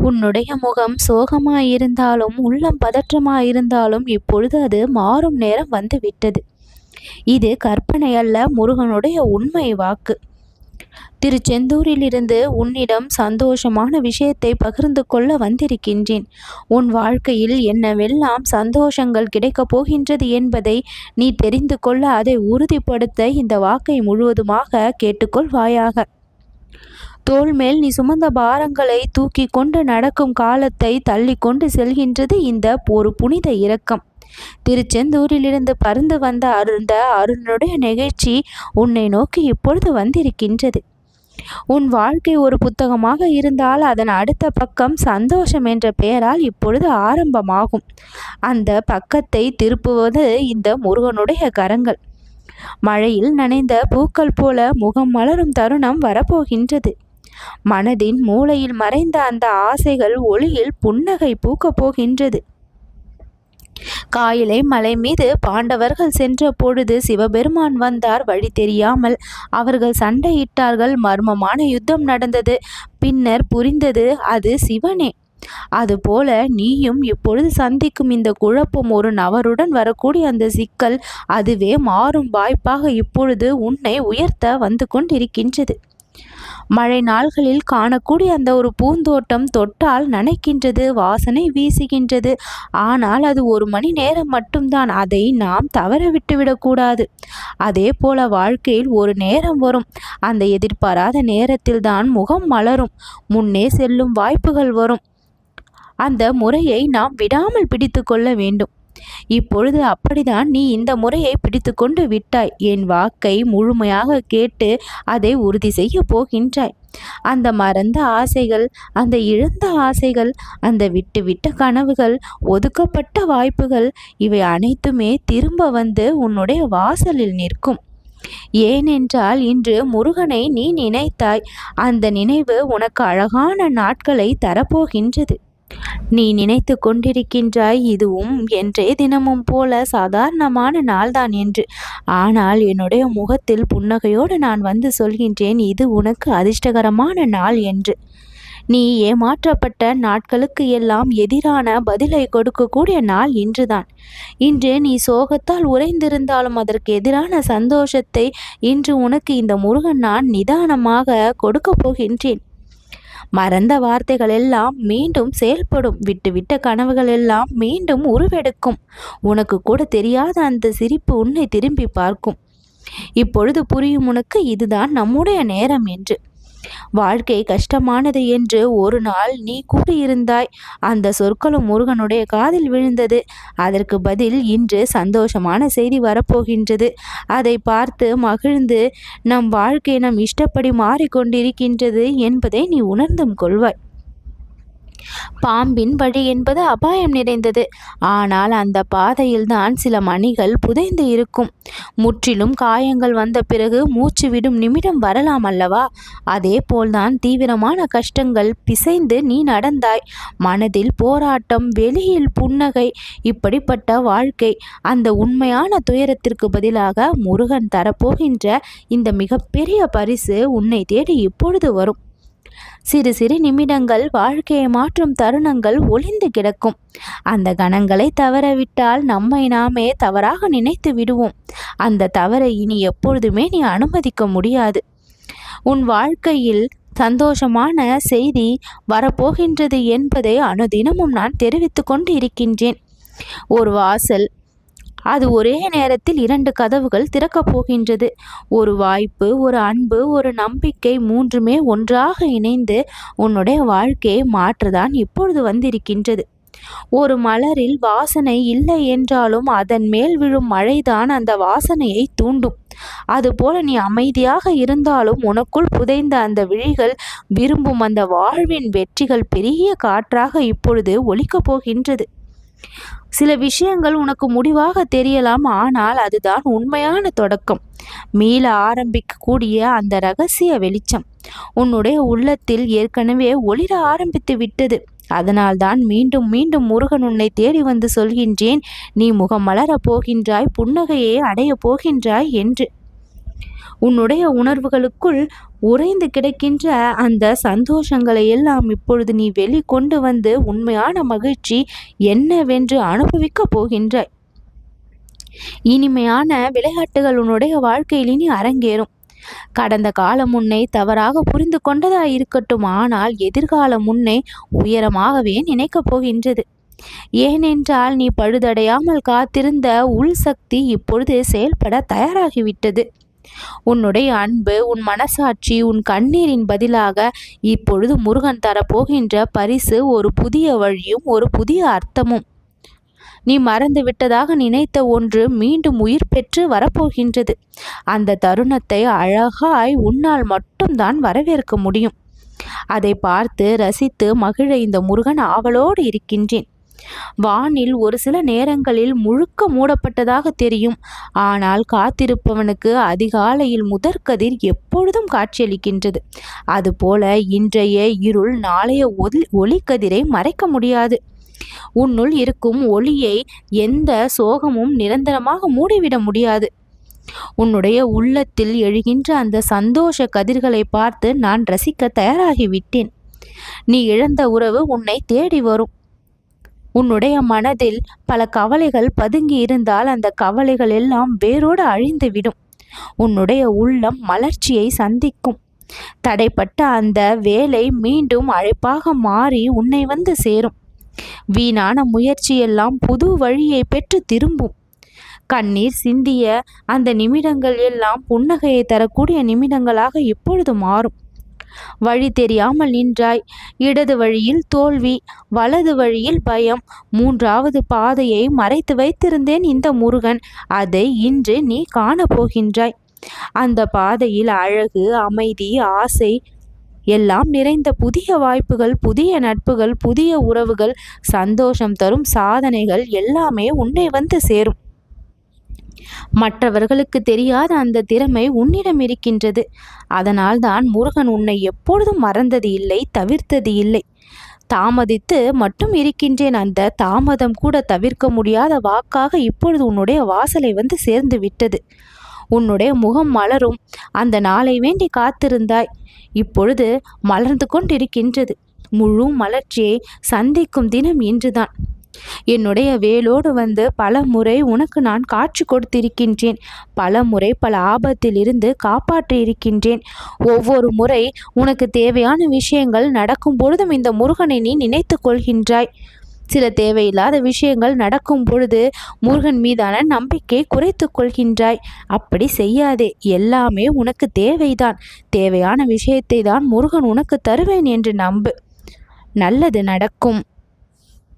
உன்னுடைய முகம் சோகமாயிருந்தாலும் உள்ளம் பதற்றமாயிருந்தாலும் இப்பொழுது அது மாறும் நேரம் வந்து விட்டது. இது கற்பனை அல்ல, முருகனுடைய உண்மை வாக்கு. திருச்செந்தூரிலிருந்து உன்னிடம் சந்தோஷமான விஷயத்தை பகிர்ந்து கொள்ள வந்திருக்கின்றேன். உன் வாழ்க்கையில் என்னவெல்லாம் சந்தோஷங்கள் கிடைக்கப் போகின்றது என்பதை நீ தெரிந்து கொள்ள, அதை உறுதிப்படுத்த இந்த வாக்கை முழுவதுமாக கேட்டுக்கொள்வாயாக. தோள் மேல் நீ சுமந்த பாரங்களை தூக்கி கொண்டு நடக்கும் காலத்தை தள்ளி கொண்டு செல்கின்றது இந்த ஒரு புனித இரக்கம். திருச்செந்தூரிலிருந்து பறந்து வந்த அருணுடைய நிகழ்ச்சி உன்னை நோக்கி இப்பொழுது வந்திருக்கின்றது. உன் வாழ்க்கை ஒரு புத்தகமாக இருந்தால் அதன் அடுத்த பக்கம் சந்தோஷம் என்ற பெயரால் இப்பொழுது ஆரம்பமாகும். அந்த பக்கத்தை திருப்புவது இந்த முருகனுடைய கரங்கள். மழையில் நனைந்த பூக்கள் போல முகம் மலரும் தருணம் வரப்போகின்றது. மனதின் மூளையில் மறைந்த அந்த ஆசைகள் ஒளியில் புன்னகை பூக்கப் போகின்றது. காயிலை மலை மீது பாண்டவர்கள் சென்ற பொழுது சிவபெருமான் வந்தார். வழி தெரியாமல் அவர்கள் சண்டையிட்டார்கள். மர்மமான யுத்தம் நடந்தது. பின்னர் புரிந்தது அது சிவனே. அதுபோல நீயும் இப்பொழுது சந்திக்கும் இந்த குழப்பம், ஒரு நபருடன் வரக்கூடிய அந்த சிக்கல், அதுவே மாறும் வாய்ப்பாக இப்பொழுது உன்னை உயர்த்த வந்து கொண்டிருக்கின்றது. மழை நாள்களில் காணக்கூடிய அந்த ஒரு பூந்தோட்டம் தொட்டால் நனைக்கின்றது, வாசனை வீசுகின்றது. ஆனால் அது ஒரு மணி நேரம் மட்டும்தான். அதை நாம் தவற விட்டுவிடக்கூடாது. அதே போல வாழ்க்கையில் ஒரு நேரம் வரும். அந்த எதிர்பாராத நேரத்தில் தான் முகம் மலரும், முன்னே செல்லும் வாய்ப்புகள் வரும். அந்த முறையை நாம் விடாமல் பிடித்து கொள்ள வேண்டும். இப்பொழுது அப்படிதான் நீ இந்த முறையை பிடித்து கொண்டு விட்டாய். என் வாக்கை முழுமையாக கேட்டு அதை உறுதி செய்ய போகின்றாய். அந்த மறந்த ஆசைகள், அந்த இழந்த ஆசைகள், அந்த விட்டுவிட்ட கனவுகள், ஒதுக்கப்பட்ட வாய்ப்புகள், இவை அனைத்துமே திரும்ப வந்து உன்னுடைய வாசலில் நிற்கும். ஏனென்றால் இன்று முருகனை நீ நினைத்தாய். அந்த நினைவு உனக்கு அழகான நாட்களை தரப்போகின்றது. நீ நினைத்து கொண்டிருக்கின்றாய் இதுவும் என்றே தினமும் போல சாதாரணமான நாள்தான் என்று. ஆனால் என்னுடைய முகத்தில் புன்னகையோடு நான் வந்து சொல்கின்றேன், இது உனக்கு அதிர்ஷ்டகரமான நாள் என்று. நீ ஏமாற்றப்பட்ட நாட்களுக்கு எல்லாம் எதிரான பதிலை கொடுக்கக்கூடிய நாள் இன்றுதான். இன்று நீ சோகத்தால் உறைந்திருந்தாலும் அதற்கு எதிரான சந்தோஷத்தை இன்று உனக்கு இந்த முருகன் நான் நிதானமாக கொடுக்க போகின்றேன். மறந்த வார்த்தைகள் எல்லாம் மீண்டும் செயல்படும். விட்டுவிட்ட கனவுகள் எல்லாம் மீண்டும் உருவெடுக்கும். உனக்கு கூட தெரியாத அந்த சிரிப்பு உன்னை திரும்பி பார்க்கும். இப்பொழுது புரியும் உனக்கு, இதுதான் நம்முடைய நேரம் என்று. வாழ்க்கை கஷ்டமானது என்று ஒரு நாள் நீ கூறியிருந்தாய். அந்த சொற்களும் முருகனுடைய காதில் விழுந்தது. அதற்கு பதில் இன்று சந்தோஷமான செய்தி வரப்போகின்றது. அதை பார்த்து மகிழ்ந்து நம் வாழ்க்கை நம் இஷ்டப்படி மாறிக்கொண்டிருக்கின்றது என்பதை நீ உணர்ந்தும் கொள்வாய். பாம்பின் வழி என்பது அபாயம் நிறைந்தது. ஆனால் அந்த பாதையில்தான் சில மணிகள் புதைந்து இருக்கும். முற்றிலும் காயங்கள் வந்த பிறகு மூச்சு விடும் நிமிடம் வரலாம் அல்லவா? அதே போல்தான் தீவிரமான கஷ்டங்கள் பிசைந்து நீ நடந்தாய். மனதில் போராட்டம், வெளியில் புன்னகை, இப்படிப்பட்ட வாழ்க்கை. அந்த உண்மையான துயரத்திற்கு பதிலாக முருகன் தரப்போகின்ற இந்த மிகப்பெரிய பரிசு உன்னை தேடி இப்பொழுது வரும். சிறு சிறு நிமிடங்கள் வாழ்க்கையை மாற்றும் தருணங்கள் ஒளிந்து கிடக்கும். அந்த கணங்களை தவறவிட்டால் நம்மை நாமே தவறாக நினைத்து விடுவோம். அந்த தவறை இனி எப்பொழுதுமே நீ அனுமதிக்க முடியாது. உன் வாழ்க்கையில் சந்தோஷமான செய்தி வரப்போகின்றது என்பதை அனுதினமும் நான் தெரிவித்து கொண்டு இருக்கின்றேன். ஒரு வாசல், அது ஒரே நேரத்தில் 2 கதவுகள் திறக்கப் போகின்றது. ஒரு வாய்ப்பு, ஒரு அன்பு, ஒரு நம்பிக்கை, மூன்றுமே ஒன்றாக இணைந்து உன்னுடைய வாழ்க்கையை மாற்றதான் இப்பொழுது வந்திருக்கின்றது. ஒரு மலரில் வாசனை இல்லை என்றாலும் அதன் மேல் விழும் மழைதான் அந்த வாசனையை தூண்டும். அதுபோல நீ அமைதியாக இருந்தாலும் உனக்குள் புதைந்த அந்த விழிகள் விரும்பும் அந்த வாழ்வின் வெற்றிகள் பெரிய காற்றாக இப்பொழுது ஒலிக்கப் போகின்றது. சில விஷயங்கள் உனக்கு முடிவாக தெரியலாம், ஆனால் அதுதான் உண்மையான தொடக்கம். மீள ஆரம்பிக்கக்கூடிய அந்த இரகசிய வெளிச்சம் உன்னுடைய உள்ளத்தில் ஏற்கனவே ஒளிர ஆரம்பித்து விட்டது. அதனால்தான் மீண்டும் மீண்டும் முருகன் உன்னை தேடி வந்து சொல்கின்றேன், நீ முகம் மலரப் போகின்றாய், புன்னகையை அடைய போகின்றாய் என்று. உன்னுடைய உணர்வுகளுக்குள் உறைந்து கிடக்கின்ற அந்த சந்தோஷங்களை எல்லாம் இப்பொழுது நீ வெளிக்கொண்டு வந்து உண்மையான மகிழ்ச்சி என்னவென்று அனுபவிக்கப் போகின்றாய். இனிமையான விளையாட்டுகள் உன்னுடைய வாழ்க்கையில் இனி அரங்கேறும். கடந்த காலம் உன்னை தவறாக புரிந்து கொண்டதா இருக்கட்டும், ஆனால் எதிர்காலம் உன்னை உயரமாகவே நினைக்கப் போகின்றது. ஏனென்றால் நீ பழுதடையாமல் காத்திருந்த உள் சக்தி இப்பொழுது செயல்பட தயாராகிவிட்டது. உன்னுடைய அன்பு, உன் மனசாட்சி, உன் கண்ணீரின் பதிலாக இப்பொழுது முருகன் தரப்போகின்ற பரிசு ஒரு புதிய வழியும் ஒரு புதிய அர்த்தமும். நீ மறந்து விட்டதாக நினைத்த ஒன்று மீண்டும் உயிர் பெற்று வரப்போகின்றது. அந்த தருணத்தை அழகாய் உன்னால் மட்டும்தான் வரவேற்க முடியும். அதை பார்த்து ரசித்து மகிழ இந்த முருகன் ஆவலோடு இருக்கின்றேன். வானில் ஒரு சில நேரங்களில் முழுக்க மூடப்பட்டதாக தெரியும். ஆனால் காத்திருப்பவனுக்கு அதிகாலையில் முதற்கதிர் எப்பொழுதும் காட்சியளிக்கின்றது. அதுபோல இன்றைய இருள் நாளைய ஒளிக்கதிரை மறைக்க முடியாது. உன்னுள் இருக்கும் ஒளியை எந்த சோகமும் நிரந்தரமாக மூடிவிட முடியாது. உன்னுடைய உள்ளத்தில் எழுகின்ற அந்த சந்தோஷ கதிர்களை பார்த்து நான் ரசிக்க தயாராகிவிட்டேன். நீ இழந்த உறவு உன்னை தேடி வரும். உன்னுடைய மனதில் பல கவலைகள் பதுங்கி இருந்தால் அந்த கவலைகள் எல்லாம் வேரோடு அழிந்துவிடும். உன்னுடைய உள்ளம் மலர்ச்சியை சந்திக்கும். தடைப்பட்ட அந்த வேலை மீண்டும் அழைப்பாக மாறி உன்னை வந்து சேரும். வீணான முயற்சியெல்லாம் புது வழியை பெற்று திரும்பும். கண்ணீர் சிந்திய அந்த நிமிடங்கள் எல்லாம் புன்னகையை தரக்கூடிய நிமிடங்களாக இப்பொழுது மாறும். வழி தெரியாமல் நின்றாய். இடது வழியில் தோல்வி, வலது வழியில் பயம், மூன்றாவது பாதையை மறைத்து வைத்திருந்தேன் இந்த முருகன். அதை இன்று நீ காணப்போகின்றாய். அந்த பாதையில் அழகு, அமைதி, ஆசை எல்லாம் நிறைந்த புதிய வாய்ப்புகள், புதிய நட்புகள், புதிய உறவுகள், சந்தோஷம் தரும் சாதனைகள் எல்லாமே உன்னை வந்து சேரும். மற்றவர்களுக்கு தெரியாத அந்த திறமை உன்னிடம் இருக்கின்றது. அதனால் தான் முருகன் உன்னை எப்பொழுதும் மறந்தது இல்லை, தவிர்த்தது இல்லை. தாமதித்து மட்டும் இருக்கின்றேன். அந்த தாமதம் கூட தவிர்க்க முடியாத வாக்காக இப்பொழுது உன்னுடைய வாசலை வந்து சேர்ந்து விட்டது. உன்னுடைய முகம் மலரும் அந்த நாளை வேண்டி காத்திருந்தாய். இப்பொழுது மலர்ந்து கொண்டிருக்கின்றது. முழு மலர்ச்சியை சந்திக்கும் தினம் இன்றுதான். என்னுடைய வேலோடு வந்து பல முறை உனக்கு நான் காட்சி கொடுத்திருக்கின்றேன். பல முறை பல ஆபத்தில் இருந்து காப்பாற்றி இருக்கின்றேன். ஒவ்வொரு முறை உனக்கு தேவையான விஷயங்கள் நடக்கும் பொழுதும் இந்த முருகனை நீ நினைத்து கொள்கின்றாய். சில தேவையில்லாத விஷயங்கள் நடக்கும் பொழுது முருகன் மீதான நம்பிக்கை குறைத்து கொள்கின்றாய். அப்படி செய்யாதே. எல்லாமே உனக்கு தேவைதான். தேவையான விஷயத்தை தான் முருகன் உனக்கு தருவேன் என்று நம்பு. நல்லது நடக்கும்.